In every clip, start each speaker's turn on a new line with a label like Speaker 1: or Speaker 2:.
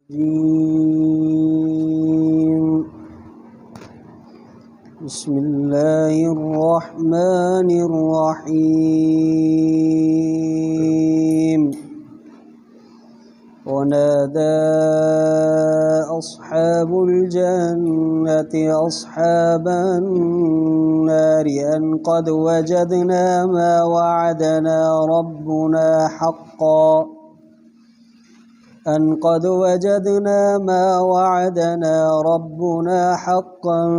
Speaker 1: बिस्मिल्लाहिर्रहमानिर्रहीम। वनादा अस्हाबुल जन्नति अस्हाबन नारि अन क़द वजदना मा वअदना रब्बुना हक़्क़न أن قد وجدنا ما وعدنا ربنا حقا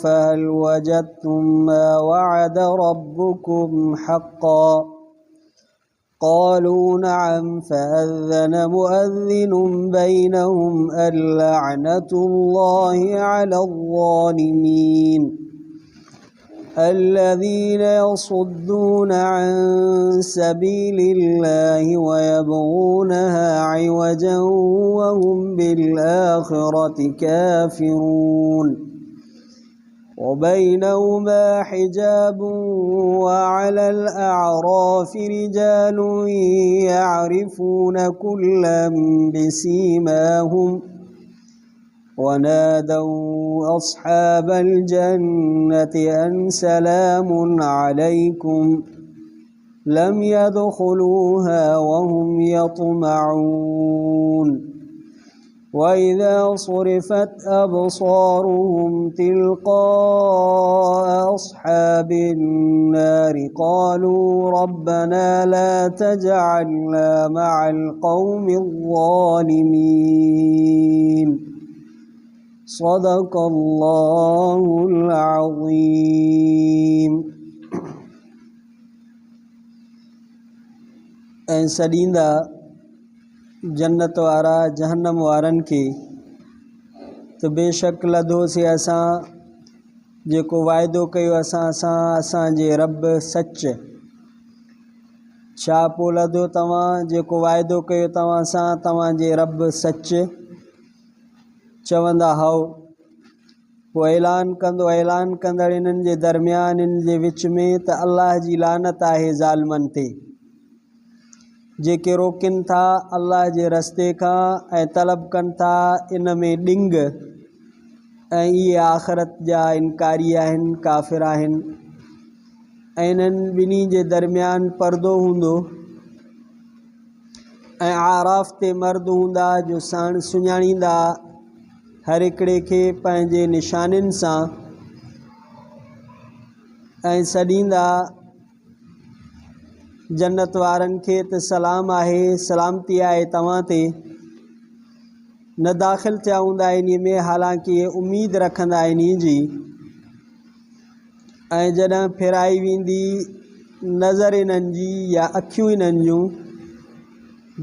Speaker 1: فهل وجدتم ما وعد ربكم حقا قالوا نعم فأذن مؤذن بينهم اللعنة الله على الظالمين الذين يصدون عن سبيل الله ويبغونها عوجا وهم بالآخرة كافرون وبينهما حجاب وعلى الأعراف رجال يعرفون كلا بسيماهم ونادوا أصحاب الجنة أن سلام عليكم لم يدخلوها وهم يطمعون وإذا صرفت أبصارهم تلقاء أصحاب النار قالوا ربنا لا تجعلنا مع القوم الظالمين صدق الله العظيم। ऐं सॾींदा जन्नत वारा जहन्नम वारनि खे त बेशक लधोसीं असां जेको वाइदो कयो असांजे रब सच। छा पोइ लधो तव्हां जेको वाइदो कयो तव्हां सां तव्हांजे रब सच। चवंदा हओ पोइ ऐलान कंदड़ इन्हनि जे दरमियान इन जे विच में त अल्लाह जी लानत आहे ज़ालिमनि ते जेके रोकनि था अल्लाह जे रस्ते खां ऐं तलब कनि था इन में ॾिंग ऐं इहे आख़िरत जा इनकारी आहिनि, काफ़िर आहिनि। ऐं इन्हनि ॿिन्ही जे दरमियान पर्दो हूंदो ऐं आराफ़ ते मर्द हूंदा जो सुञाणींदा हर हिकिड़े खे पंहिंजे निशानियुनि सां ऐं सॾींदा जन्नत वारनि खे त सलाम आहे, सलामती आहे तव्हां ते। न दाख़िल थिया हूंदा इन में हालांकि उम्मीद रखंदा इन जी। ऐं जॾहिं फिराई वेंदी नज़र इन्हनि जी या अखियूं इन्हनि जूं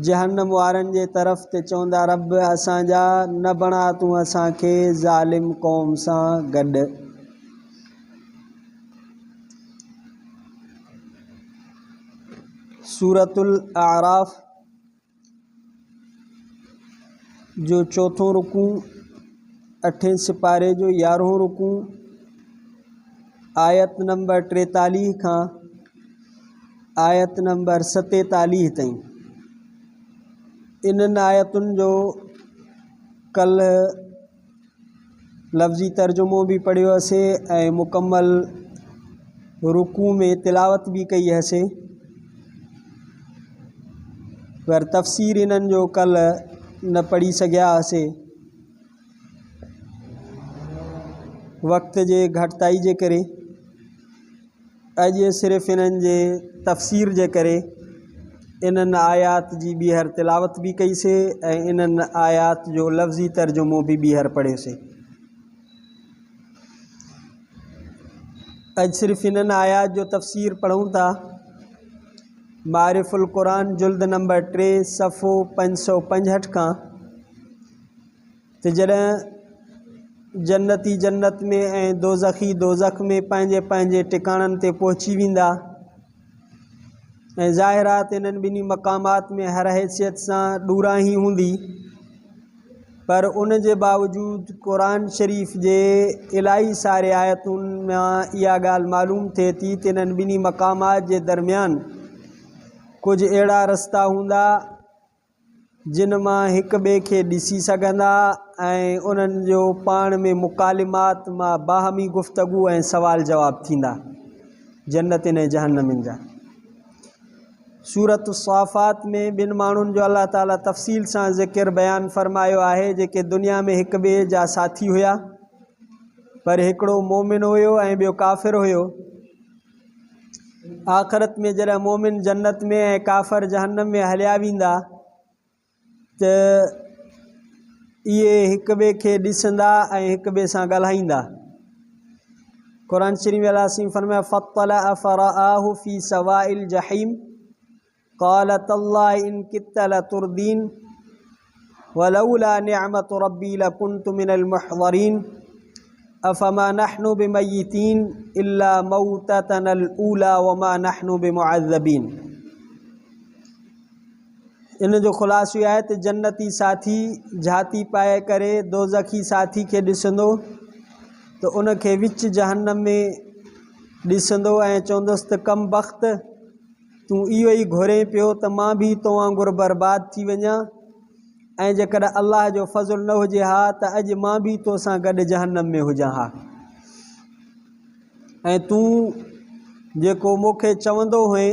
Speaker 1: जहन्नम वारनि जे तरफ़ ते चवंदा रब असांजा न बणा तूं असांखे ज़ालिम क़ौम सां गॾु। सूरतुल आराफ़ जो चौथों रुकू 8 सिपारे जो 11हों रुकू आयत नंबर 43 खां आयत नंबर 47 ताईं। इन्हनि आयतुनि जो कल लफ्ज़ी तर्जुमो भी पढ़ियो हसे ऐं मुकम्मल रुकू में तिलावत भी कई हसे, पर तफ़सीर इन्हनि जो कल न पढ़ी सघिया हसे वक्त जे घटिताई जे करे। अॼु सिर्फ़ इन्हनि जे तफ़सीर जे करे इन्हनि आयात जी ॿीहर तिलावत भी कई से ऐं इन्हनि आयात जो लफ्ज़ी तर्जुमो भी ॿीहर पढ़ियो से। अॼु सिर्फ़ इन्हनि आयात जो तफ़सीर पढ़ूं था। मारिफुल क़ुरान जुल्द नंबर 3 सफ़ो 565 खां। तो जॾहिं जन्नती जन्नत में ऐं दोज़खी दोज़ख में पंहिंजे पंहिंजे टिकाणनि ते पहुची वेंदा ऐं ज़ाहिरात इन्हनि ॿिन्ही मक़ामात में हर हैसियत सां ॾूराही हूंदी, पर उन जे बावजूद कुरान शरीफ़ जे इलाही सारे आयतुनि मां इहा ॻाल्हि मालूम थिए थी त इन्हनि ॿिन्ही मक़ामात जे दरमियान कुछ अहिड़ा रस्ता हूंदा जिन मां हिक ॿिए खे ॾिसी सघंदा ऐं उन्हनि जो पाण में मुकालिमात मां बाहमी गुफ़्तगू ऐं सवाल जवाब थींदा जन्नतिन ऐं जहन्नमिन जा। सूरत साफ़ात में ॿिनि माण्हुनि जो अल्लाह ताला तफ़सील सां ज़िक्र बयानु फ़रमायो आहे जेके दुनिया में हिक ॿिए जा साथी हुया, पर हिकिड़ो मोमिन हुयो ऐं ॿियो काफ़िर हुयो। आख़िरत में जॾहिं मोमिन जन्नत में ऐं काफ़िर जहन्नम में हलिया वेंदा त इहे हिक ॿिए खे ॾिसंदा ऐं हिक ॿिए सां ॻाल्हाईंदा। क़ुरान शरीफ़ अल्लाह ताला फरमाया फ़त्तलअ फ़रआहु फ़ी सवाइल जहीम क़ाल तल्लाहि इन कित्त लतुरदीन वलौला निअमतु रब्बी लकुन्तु मिनल मुहज़रीन अफ़मा नहनु बिमय्यितीन इल्ला मौततनल ऊला वमा नहनु बिमुअज़्ज़बीन। इन जो ख़ुलासो आहे त जन्नती साथी झाती पाए करे दोज़खी साथी खे ॾिसंदो त उनखे विच जहन्नम में ॾिसंदो ऐं चवंदुसि त कम बख़्त तूं इहो ई घुरे पियो त मां बि तो वांगुरु बर्बाद थी वञा, ऐं जेकॾहिं अल्लाह जो फज़ुल न हुजे हा त अॼु मां बि तोसां गॾु जहन्नम में हुजां हा। ऐं तूं जेको मूंखे चवंदो हुए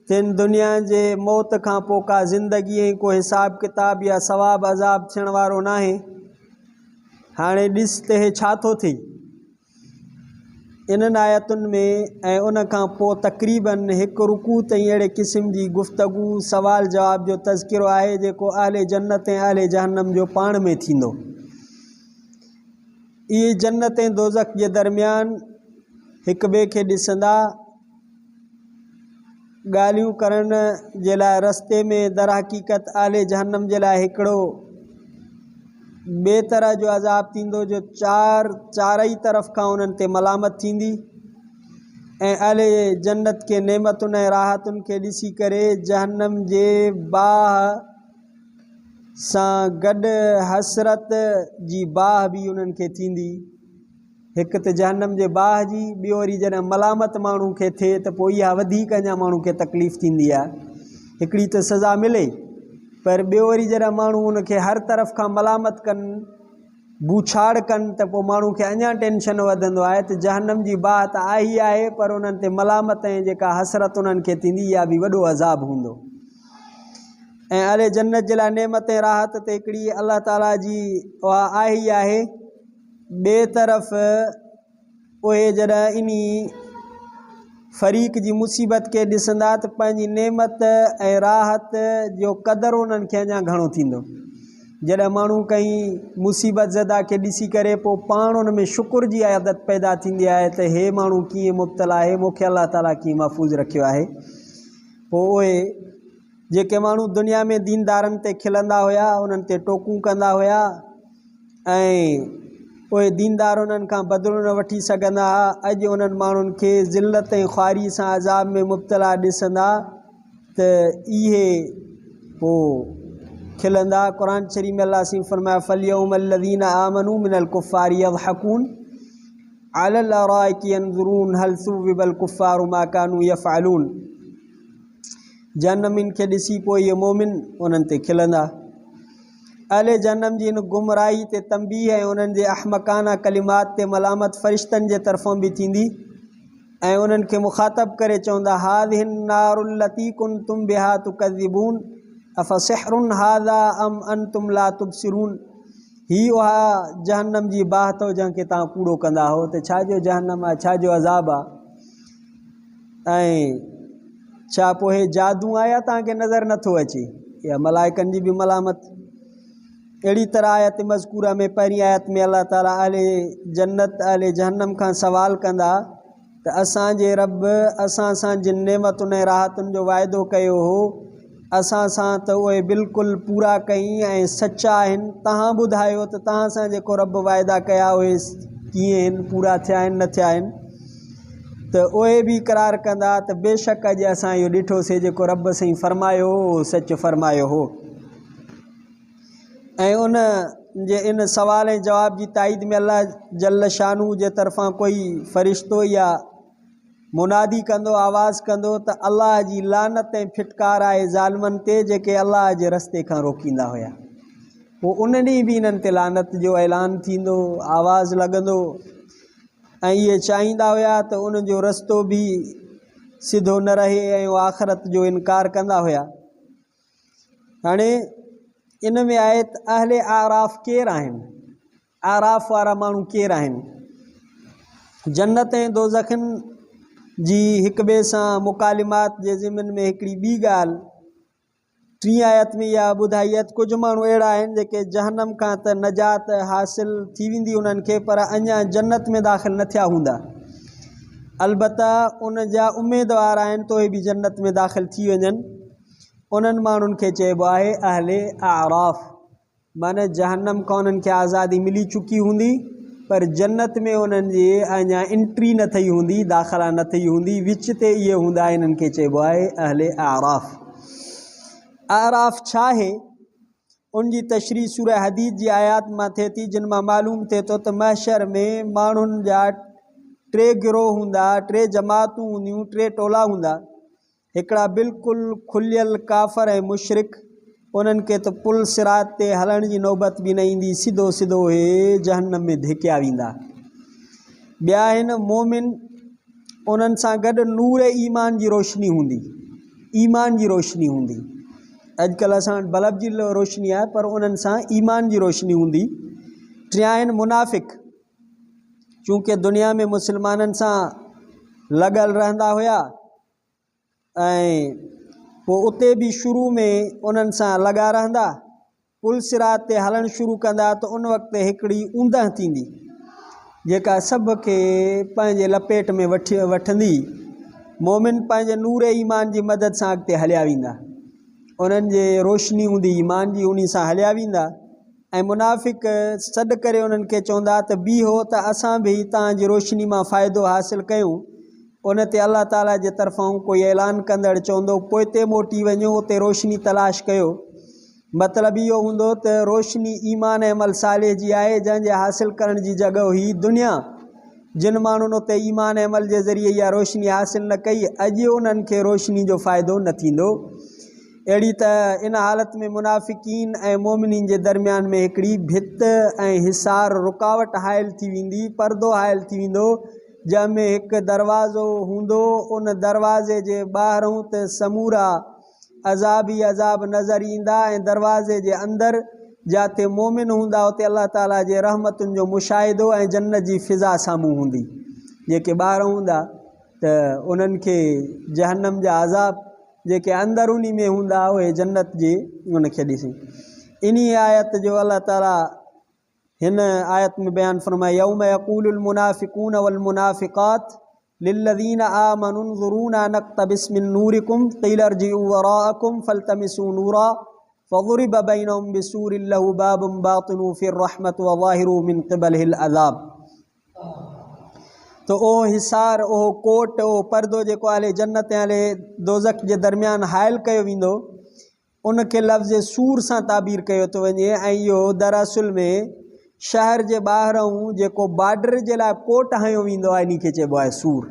Speaker 1: तिन दुनिया जे मौत खां पोइ का ज़िंदगी ऐं को हिसाब किताब या सवाब अज़ाब थियण वारो नाहे, हाणे ॾिस त हे छा थो थिए। इन्हनि आयतुनि में ऐं उन खां पोइ तक़रीबन हिकु रुकू ताईं अहिड़े क़िस्म जी गुफ़्तगू सवाल जवाब जो तज़किरो आहे जेको अहले जन्नत ऐं अहले जहन्नम जो पाण में थींदो। इहे जन्नत ऐं दोज़ख जे दरमियान हिक ॿिए खे ॾिसंदा, ॻाल्हियूं करण जे लाइ रस्ते में दर हक़ीक़त अहले जहन्नम जे लाइ हिकिड़ो ॿिए तरह जो अज़ाब थींदो जो चारई तरफ़ खां उन्हनि ते मलामत थींदी, ऐं अहले जन्नत के नेमतुनि ऐं राहतुनि खे ॾिसी करे जहन्नम जे बाह सां गॾु हसरत जी बाह बि उन्हनि खे थींदी। हिकु त जहन्नम जे बाह जी, ॿियो वरी जॾहिं मलामत माण्हू खे थिए त पोइ इहा वधीक अञा माण्हू खे तकलीफ़ थींदी आहे। हिकिड़ी त सज़ा मिले, पर ॿियो वरी जॾहिं माण्हू उनखे हर तरफ़ खां मलामत कनि, बूछाड़ कनि त पोइ माण्हू खे अञा टेंशन वधंदो आहे त जहन्नम जी बाह त आहे ई आहे, पर उन्हनि ते मलामत ऐं जेका हसरत उन्हनि खे थींदी इहा बि वॾो अज़ाब हूंदो। ऐं अहले जन्नत जे लाइ नेमत ऐं राहत त हिकिड़ी अल्लाह ताला जी उहा आहे ई आहे। ॿिए तरफ़ उहे जॾहिं इन्ही फ़रीक़ जी मुसीबत खे ॾिसंदा त पंहिंजी नेमत ऐं राहत जो क़दुरु उन्हनि खे अञा घणो थींदो। जॾहिं माण्हू कंहिं मुसीबत ज़दा खे ॾिसी करे पोइ पाण उन में शुक्र जी आदत पैदा थींदी आहे त हे माण्हू कीअं मुब्तला आहे, मूंखे अल्लाह ताला कीअं महफ़ूज़ रखियो आहे। पोइ उहे जेके माण्हू दुनिया में दीनदारनि ते खिलंदा हुया, उन्हनि ते टोकूं कंदा हुया ऐं उहे दीनदार उन्हनि खां बदिलो न वठी सघंदा हुआ, अॼु उन्हनि माण्हुनि खे ज़िल्लत ऐं ख़्वारी सां अज़ाब में मुब्तला ॾिसंदा त इहे पोइ खिलंदा। क़ुरान शरीफ़ में अल्लाह ताला फरमाया फ़लयौम लज़ीना आमनू मिनल कुफ़ारि यज़हकून अलल अराइकी यंज़ुरून हल सुव्विबल कुफ़ारु मा कानू यफ़अलून। जहन्नमिन खे ॾिसी पोइ इहे मोमिन उन्हनि ते खिलंदा। अहले जहन्नम जी इन गुमराही ते तंबीह ऐं उन्हनि जे अहमकाना कलिमात ते मलामत फ़रिश्तनि जे तरफ़ों बि थींदी ऐं उन्हनि खे मुख़ातब करे चवंदा हाज़िहिन नारुल लती कुंतुम बिहा तुकज़िबून अफ़सिहरुन हाज़ा अम अंतुम ला तुबसिरून। ही उहा जहन्नम जी बाह अथव जंहिंखे तव्हां कूड़ो कंदा हो, त छा जो जहन्नम आहे, छा जो अज़ाब आहे, ऐं छा पोइ हे जादू आया तव्हांखे नज़र नथो अचे। या मलाइकनि जी बि मलामत। अहिड़ी तरह आयत मज़कूरा में पहिरीं आयत में अल्लाह ताला अहले जन्नत अहले जहन्नम खां सवाल कंदा त असांजे रब असां सां जिन नेमतुनि ऐं राहतुनि जो वाइदो कयो हो असां सां त उहे बिल्कुलु पूरा कई ऐं सचा आहिनि। तव्हां ॿुधायो त तव्हां सां जेको रब वाइदा कया उहे कीअं आहिनि, पूरा थिया आहिनि न थिया आहिनि। त उहे बि इक़रार कंदा त बेशक अॼु असां इहो ॾिठोसीं जेको रब साईं फरमायो हो सचु फरमायो हो। ऐं उन जे इन सवाल ऐं जवाब जी ताईद में अल्लाह जल शानू जे तरफ़ां कोई फ़रिश्तो या मुनादी कंदो, आवाज़ कंदो त अल्लाह जी लानत ऐं फिटकार आहे ज़ालिमनि ते जेके अल्लाह जे रस्ते खां रोकींदा हुया। पोइ उन ॾींहुं बि इन्हनि ते लानत जो ऐलान थींदो, आवाज़ लॻंदो ऐं इहे चाहींदा हुया त उन जो रस्तो बि सिधो न रहे ऐं उहे आख़िरत जो इनकार कंदा हुया। हाणे इन में आहे त अहले आराफ़ केरु आहिनि, आराफ़ वारा माण्हू केरु आहिनि। जन्नत ऐं दोज़खनि जी हिक ॿिए सां मुकालिमात जे ज़िमन में हिकिड़ी ॿी ॻाल्हि 3 आयत में इहा ॿुधाई आहे त कुझु माण्हू अहिड़ा आहिनि जेके जहन्नम खां त नजात हासिल थी वेंदी उन्हनि खे, पर अञा जन्नत में दाख़िल न थिया हूंदा। अलबत्ता उन जा उमेदवार आहिनि तो बि जन्नत में दाख़िल थी वञनि। उन्हनि माण्हुनि खे चइबो आहे अहले आराफ़, माना जहन्नम खां उन्हनि खे आज़ादी मिली चुकी हूंदी पर जन्नत में उन्हनि जी अञा एंट्री न थी हूंदी, दाख़िला न थी हूंदी, विच ते इहे हूंदा, इन्हनि खे चइबो आहे अहले आराफ़। आराफ़ छा आहे उन जी तशरीह सूरह हदीद जी आयात मां थिए थी, जिन मां मालूम थिए थो त महशर में माण्हुनि जा 3 गिरोह हूंदा, 3 जमातूं हूंदियूं, 3 टोला हूंदा। हिकिड़ा बिल्कुलु खुलियल काफ़र ऐं मुशरिक, उन्हनि खे त पुल सिरात ते हलण जी नौबत बि न ईंदी, सिधो सिधो हे जहन्नम में धिकिया वेंदा। ॿिया आहिनि मोमिन, उन्हनि सां गॾु नूर ईमान जी रोशनी हूंदी, ईमान जी रोशनी हूंदी। अॼुकल्ह असां वटि बल्ब जी रोशनी आहे पर उन्हनि सां ईमान जी रोशनी हूंदी। 3 आहिनि मुनाफ़िक, चूँकि दुनिया में मुस्लमाननि सां लॻल रहंदा हुया ऐं पोइ उते बि शुरू में उन्हनि सां लॻा रहंदा, पुल सिरात ते हलणु शुरू कंदा त उन वक़्तु हिकिड़ी ऊंदहि थींदी जेका सभ खे पंहिंजे लपेट में वठंदी। मोमिन पंहिंजे नूर ईमान जी मदद सां अॻिते हलिया वेंदा, उन्हनि जे रोशनी हूंदी ईमान जी, उन सां हलिया वेंदा। ऐं मुनाफ़िक सॾु करे उन्हनि खे चवंदा त बीहो त असां बि तव्हांजी रोशनी मां फ़ाइदो हासिलु कयूं। उन ते अल्लाह ताला जे तरफ़ां कोई ऐलान कंदड़ चवंदो पोइते मोटी वञो, उते रोशनी तलाश कयो। मतिलबु इहो हूंदो त रोशनी ईमान ऐं अमल सालिह जी आहे, जंहिंजे हासिलु करण जी जॻह हुई दुनिया। जिन माण्हुनि उते ईमान ऐं अमल जे ज़रिए इहा रोशनी हासिलु न कई, अॼु उन्हनि खे रोशनी जो फ़ाइदो न थींदो। अहिड़ी त इन हालत में मुनाफ़िकीन ऐं मोमिनीन जे दरमियान में हिकिड़ी भित ऐं हिसार रुकावट हाइल थी वेंदी, पर्दो हाइल थी वेंदो, जंहिंमें हिकु दरवाज़ो हूंदो। उन दरवाज़े जे ॿाहिरों त समूरा अज़ाब ई अज़ाब नज़र ईंदा ऐं दरवाज़े जे अंदरि जिते मोमिन हूंदा उते अल्लाह ताला जे रहमतुनि जो मुशाहिदो ऐं जन्नत जी फ़िज़ा साम्हूं हूंदी। जेके ॿाहिरों हूंदा त उन्हनि खे जहन्नम जा अज़ाब, जेके अंदरूनी में हूंदा उहे जन्नत जी उनखे ॾिसी। इन आयत जो अल्लाह ताला हिन आयत में बयान फरमाए यौम यक़ूलुल मुनाफ़िक़ून वल मुनाफ़िक़ात लिल्लज़ीन आमनु उन्ज़ुरूना नक़्तबिस मिन नूरिकुम क़ील इरजिऊ वराअकुम फ़ल्तमिसू नूरा फ़ज़ुरिब बैनहुम बिसूरिन लहू बाबुन बातिनुहु फ़ीहि रहमत व ज़ाहिरुहु मिन क़िबलिहिल अज़ाब। तो ओ हिसार, ओ कोट, ओ पर्दो जेको हले जन्नत ऐं हले दोज़ख जे दरमियान हाइल कयो वेंदो, उनखे लफ़्ज़ सूर सां ताबीर कयो थो वञे। ऐं इहो दरअसल में शहर जे ॿाहिरों जेको बॉर्डर जे लाइ कोट हयो वेंदो आहे, इन खे चइबो आहे सूर।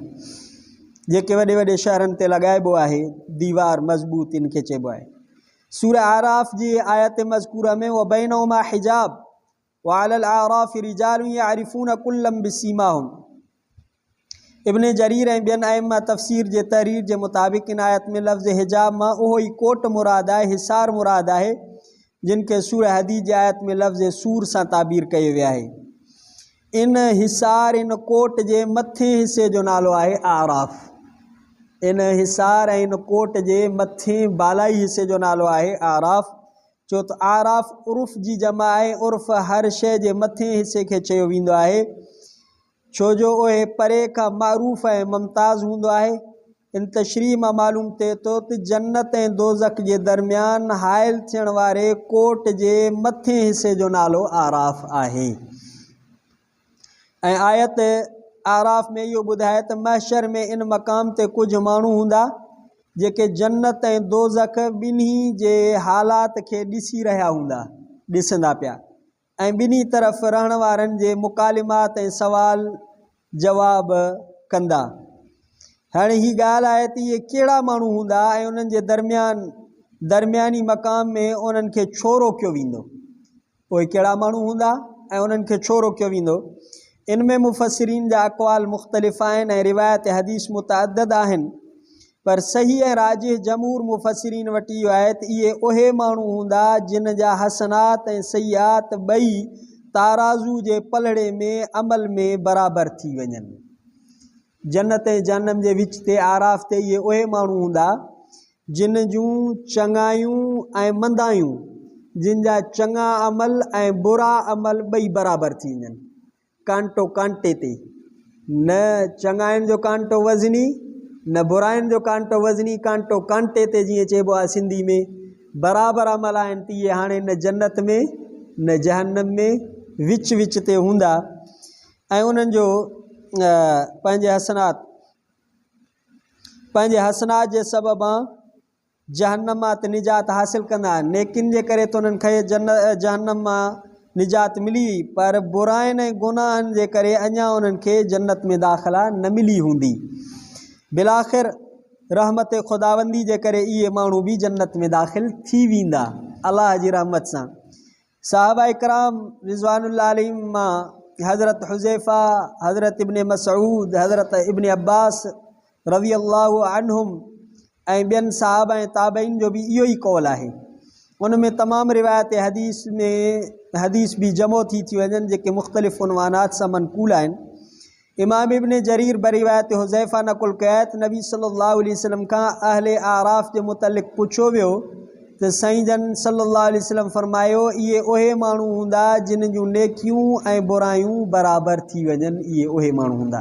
Speaker 1: जेके वॾे वॾे शहरनि ते लॻाइबो आहे दीवार मज़बूत, इन खे चइबो आहे। सूरह आराफ़ जी आयत मज़कूरा में व बैनहुमा हिजाब व अलल आराफ़ रिजालुन यअरिफून कुल्लम बिसीमाहुम। इब्न जरीर ऐं ॿियनि अइम्मा तफ़सीर जे तहरीर जे मुताबिक़ इन आयत में लफ़्ज़ हिजाब मां उहो ई कोट मुराद आहे, हिसार मुराद आहे, जिन खे सूरह हदीद जी आयत में लफ़्ज़ सूर सां ताबीर कयो वियो आहे। इन हिसार, इन कोट जे मथे हिसे जो नालो आहे आराफ़। इन हिसार ऐं इन कोट जे मथे बालाई हिसे जो नालो आहे आराफ़। छो त आराफ़ उर्फ़ जी जमा आहे, उर्फ़ हर शइ जे मथे हिसे खे चयो वेंदो आहे, छो जो उहे परे खां मारूफ़ ऐं मुमताज़ हूंदो आहे। इन तशरीह मां मालूम थिए थो त जन्नत ऐं दोज़ख जे दरमियान हाइल थियण वारे कोट जे मथे हिसे जो नालो आराफ़ आहे। ऐं आयत आराफ़ में इहो ॿुधाए त महशर में इन मक़ाम ते कुझु माण्हू हूंदा जेके जन्नत ऐं दोज़ख ॿिन्ही जे हालात खे ॾिसी रहिया हूंदा, ॾिसंदा पिया, ऐं ॿिन्ही तरफ़ रहण वारनि जे मुकालिमात ऐं सवाल जवाब कंदा। हाणे ही ॻाल्हि आहे त इहे कहिड़ा माण्हू हूंदा ऐं उन्हनि जे दरमियानी मक़ाम में उन्हनि खे छो रोकियो वेंदो, उहे कहिड़ा माण्हू हूंदा ऐं उन्हनि खे छो रोकियो वेंदो। इन में मुफ़सिरीन जा अक़वाल मुख़्तलिफ़ आहिनि ऐं रिवायत हदीस मुतअद्दिद आहिनि, पर सही ऐं राजिह जमहूर मुफ़सिरीन वटि इहो आहे त इहे उहे माण्हू हूंदा जिन जा हसनात ऐं सयात ॿई ताराज़ू जे पलड़े में अमल में बराबरि थी वञनि। जन्नत ऐं जहन्नम जे विच ते आराफ़ ते इहे उहे माण्हू हूंदा जिन जूं चङायूं ऐं मंदायूं, जिन जा चङा अमल ऐं बुरा अमल ॿई बराबरि थी वञनि, कांटो कांटे ते, न चङाइनि जो कांटो वज़नी न बुराइनि जो कांटो वज़नी, कांटो कांटे ते जीअं चइबो आहे सिंधी में, बराबरि अमल आहिनि त इहे हाणे न जन्नत में न जहन्नम में विच विच ते हूंदा ऐं उन्हनि जो पंहिंजे हसनात जे सबबा जहन्नम मां त निजात हासिल कंदा, नेकिन जे करे त उन्हनि खे जहन्नम मां निजात मिली, पर बुराइनि ऐं गुनाहनि जे करे अञा उन्हनि खे जन्नत में दाख़िला न मिली हूंदी। बिलाख़िर रहमत ख़ुदाबंदी जे करे इहे माण्हू बि जन्नत में दाख़िल थी वेंदा अलाह जी रहमत सां। साहबा इकराम रिज़वानुल्लाह अलैहिम मां हज़रत हुज़ैफ़ा, हज़रत इब्न मसऊद, हज़रत इब्न अब्बास रज़ी अल्लाहु अन्हुम ऐं ॿियनि साहबा ऐं ताबईन जो बि इहो ई कौल आहे। उन में तमामु रिवायत हदीस बि जमो थी वञनि जेके मुख़्तलिफ़ उनवानात सां मनक़ूल आहिनि। इमाम इब्न जरीर बरिवायत हुज़ैफ़ा नकुल कया त नबी सल्लल्लाहु अलैहि वसल्लम खां अहले आराफ़ जे मुतलिक़ पुछियो वियो त साईं जन सल्लल्लाहु अलैहि वसल्लम फरमायो इहे उहे माण्हू हूंदा जिन जूं नेकियूं ऐं बुरायूं बराबरि थी वञनि, इहे उहे माण्हू हूंदा।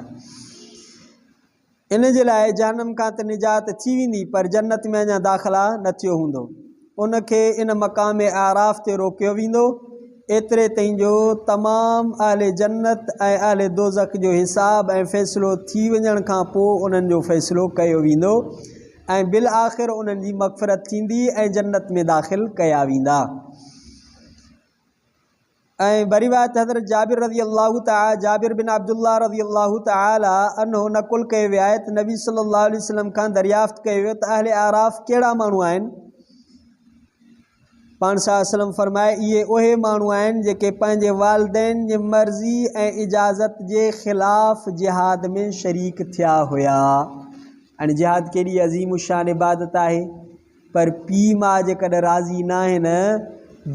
Speaker 1: इन जे लाइ जहन्नम खां त निजात थी वेंदी पर जन्नत में अञा दाख़िला न थियो हूंदो, उनखे इन मक़ाम आराफ़ ते रोकियो वेंदो एतिरे ताईं जो तमामु अहले जन्नत ऐं अहले दोज़ख जो हिसाब ऐं फ़ैसिलो थी वञण खां पोइ उन्हनि जो फ़ैसिलो कयो वेंदो ऐं बिल आख़िर उन्हनि जी मग़फ़िरत थींदी ऐं जन्नत में दाख़िल कया वेंदा। ऐं बरिवायत हज़रत जाबिर बिन अब्दुल्लाह रज़ी अल्लाहु तआला अन्हु नकुल कयो वियो आहे त नबी सल्लल्लाहु अलैहि वसल्लम खां दरियाफ़्त कयो वियो त अहले आराफ़ कहिड़ा माण्हू आहिनि। पाण सल्लल्लाहु फरमाए इहे उहे माण्हू आहिनि जेके पंहिंजे वालिदैन जी मर्ज़ी ऐं इजाज़त जे ख़िलाफ़ जिहाद में शरीक थिया हुया। हाणे जिहाद केॾी अज़ीम शान इबादत आहे, पर पीउ माउ जेकॾहिं राज़ी न आहिनि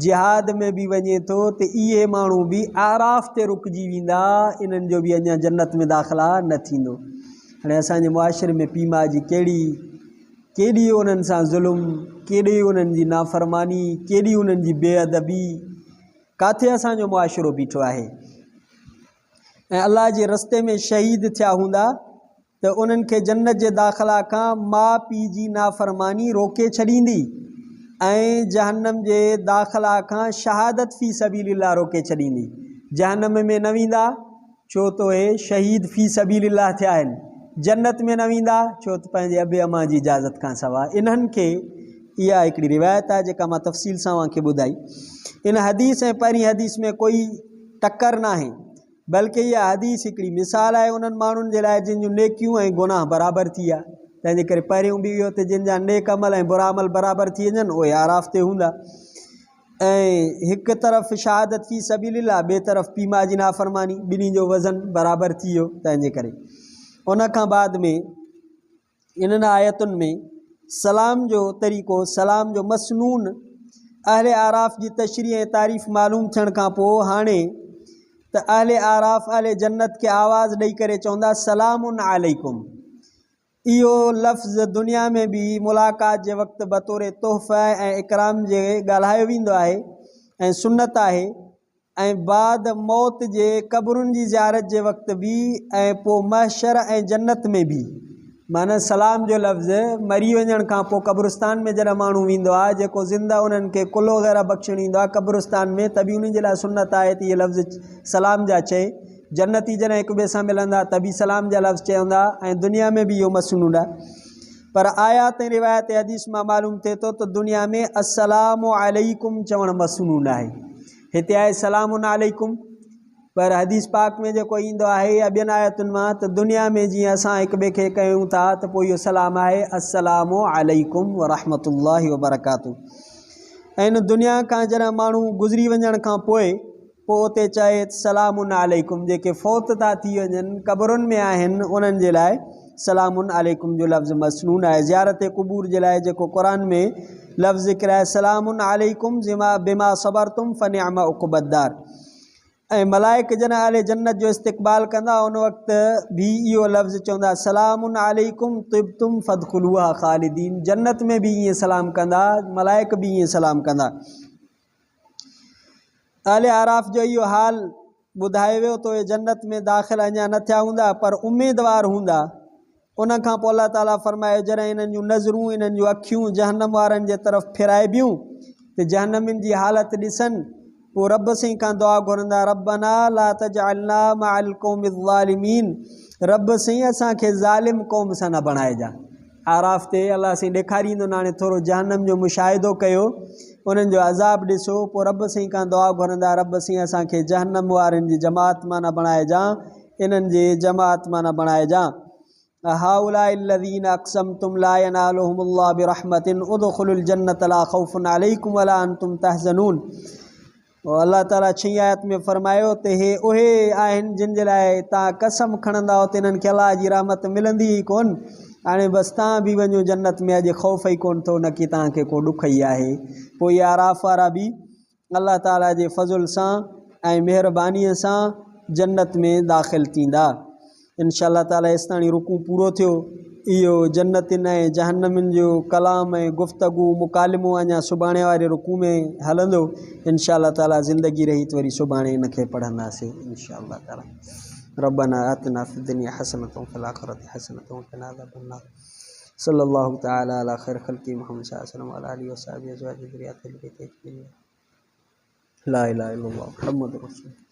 Speaker 1: जिहाद में बि वञे थो त इहे माण्हू बि आराफ़ ते रुकिजी वेंदा, इन्हनि जो बि अञा जन्नत में दाख़िला न थींदो। हाणे असांजे मुआशिरे में पीउ माउ जी केॾी उन्हनि सां ज़ुल्म, केॾी उन्हनि जी नाफ़रमानी, केॾी उन्हनि जी बेअदबी, किथे असांजो मुआशिरो बीठो आहे। ऐं अल्लाह जे रस्ते में शहीद थिया हूंदा त उन्हनि खे जन्नत जे दाख़िला खां माउ पीउ जी नाफ़रमानी रोके छॾींदी ऐं जहन्नम जे दाख़िला खां शहादत फ़ी सबीलिल्लाह रोके छॾींदी। जहन्नम में न वेंदा छो त उहे शहीद फ़ी सबीलिल्लाह थिया आहिनि, जन्नत में न वेंदा छो त पंहिंजे अबे अमा जी इजाज़त खां सवाइ। इन्हनि खे इहा हिकिड़ी रिवायत आहे जेका मां तफ़सील सां तव्हांखे ॿुधाई। इन हदीस ऐं पहिरीं हदीस में कोई टकर न आहे, बल्कि इहा हदीस हिकिड़ी मिसाल आहे उन्हनि माण्हुनि जे लाइ जिन जूं नेकियूं ऐं गुनाह बराबरि थी विया। तंहिंजे करे पहिरियों बि इहो त जिन जा नेक अमल ऐं बुरा अमल बराबरि थी वञनि उहे आराफ़ ते हूंदा। ऐं हिकु तरफ़ शहादत फ़ी सबीलिल्लाह, ॿिए तरफ़ पीउ माउ जी नाफ़रमानी, ॿिन्ही जो वज़न बराबरि थी वियो। तंहिंजे करे उन खां बाद में इन्हनि आयतुनि में सलाम जो तरीक़ो, सलाम जो मसनून अहले आराफ़ जी तशरीह ऐं तारीफ़ मालूम थियण खां पोइ हाणे त अहले आराफ़ अहले जन्नत खे आवाज़ ॾेई करे चवंदा सलामुन अलैकुम। इहो लफ़्ज़ दुनिया में बि मुलाक़ात जे वक़्तु बतौर तोहफ़ा ऐं इकराम जे ॻाल्हायो वेंदो आहे ऐं सुन्नत आहे, ऐं बाद मौत जे क़ब्रुनि जी ज़ियारत जे वक़्तु बि ऐं पोइ महशर ऐं जन्नत में बि। माना सलाम जो लफ़्ज़ मरी वञण खां पोइ क़ब्रिस्तान में जॾहिं माण्हू वेंदो आहे, जेको ज़िंदा उन्हनि खे कुल्लो वग़ैरह बख़्शण ईंदो आहे क़ब्रिस्तान में, त बि उन्हनि जे लाइ सुन्नत आहे त इहे लफ़्ज़ सलाम जा चए। जन्नती जॾहिं हिक ॿिए सां मिलंदा त बि सलाम जा लफ़्ज़ चवंदा ऐं दुनिया में बि इहो मसनून आहे। पर आयात ऐं रिवायत हदीस मां मालूम थिए थो त दुनिया में अस्सलामु अलैकुम चवणु मसनून आहे। हिते आहे सलामुन अलैकुम, पर हदीस पाक में जेको ईंदो आहे या ॿियनि आयतुनि मां त दुनिया में जीअं असां हिक ॿिए खे कयूं था त पोइ इहो सलाम आहे अस्सलामु अलैकुम वरहमतुल्लाहि वबरकातुहू। ऐं इन दुनिया खां जॾहिं माण्हू गुज़री वञण खां पोइ उते चए सलामुन अलैकुम। जेके फ़ौत था थी वञनि क़बरुनि में आहिनि उन्हनि जे लाइ सलामुन अलैकुम जो लफ़्ज़ मसनून आहे। ज़ियारत क़ुबूर जे लाइ जेको क़ुरान में लफ़्ज़ ज़िक्र आहे सलामुन अलैकुम बिमा सबरतुम फनिअम उक़बद्दार। ऐं मलाइक जन अहले जन्नत जो इस्तक़बाल कंदा उन वक़्तु भी इहो लफ़्ज़ चवंदा सलामुन अलैकुम तिब्तुम फदखुलूहा ख़ालिदीन। जन्नत में भी ईअं सलाम कंदा, मलाइक भी ईअं सलाम कंदा। अहले आराफ़ जो इहो हाल ॿुधायो वियो तो जन्नत में दाख़िल अञा न थिया हूंदा पर उम्मीदवार हूंदा। उन खां पोइ अल्लाह ताला फरमाए जॾहिं इन्हनि जूं नज़रूं इन्हनि जूं अखियूं जहन्नम वारनि जे तरफ़ फिराइबियूं त जहन्नमिन जी हालत ॾिसनि पोइ रब साईं खां दुआ घुरंदा रब्बना ला तजअलना मअल क़ौमिज़ ज़ालिमीन। रब साईं असांखे ज़ालिम क़ौम सां न बणाइजा। आराफ़ ते अल्लाह साईं ॾेखारींदो न हाणे थोरो जहन्नम जो मुशाहिदो कयो उन्हनि जो अज़ाब ॾिसो पोइ रब साईं खां दुआ घुरंदा रब साईं असांखे जहन्नम वारनि जी जमात मां न बणाइजा, इन्हनि जे जमात मां न बणाइजा। हाउलाइ लज़ीन अक़समतुम ला यनालुहुमुल्लाहु बिरहमतिन उदखुलुल जन्नत ला खौफुन अलैकुम वला अंतुम तहज़नून। और अल्लाह ताला 6 आयत में फरमायो त हे उहे आहिनि जिन जे लाइ तव्हां कसम खणंदा हो त इन्हनि खे अलाह जी रहमत मिलंदी ई कोन। हाणे बसि तव्हां बि वञो जन्नत में, अॼु ख़ौफ़ ई कोन थो न कि तव्हांखे को ॾुख ई आहे। पोइ इहे आराफ़ वारा बि अल्लाह ताला जे फज़ुल सां ऐं महिरबानीअ सां जन्नत में दाख़िल थींदा इंशाअल्लाह ताला। हेसि ताणी रुकू पूरो थियो। इहो जन्नतिन ऐं जहन्नमिन जो कलाम ऐं गुफ़्तगू मुकालिमो अञा सुभाणे वारे रुकू में हलंदो इंशाअल्लाह ताला। ज़िंदगी रही त वरी सुभाणे इनखे पढ़ंदासीं इंशाअल्लाह ताला। रब्बना आतिना फ़िद दुनिया हसनतुम व फ़िल आख़िरति हसनतुम व क़िना अज़ाबन्नार। सल्लल्लाहु तआला अला खैर ख़ल्क़ि मुहम्मद सल्लल्लाहु अलैहि वसल्लम व अला आलिहि व सहबिहि अज़वाजिहि ज़ुर्रिय्यतिहि ला इलाहा इल्लल्लाह मुहम्मदुर रसूलुल्लाह।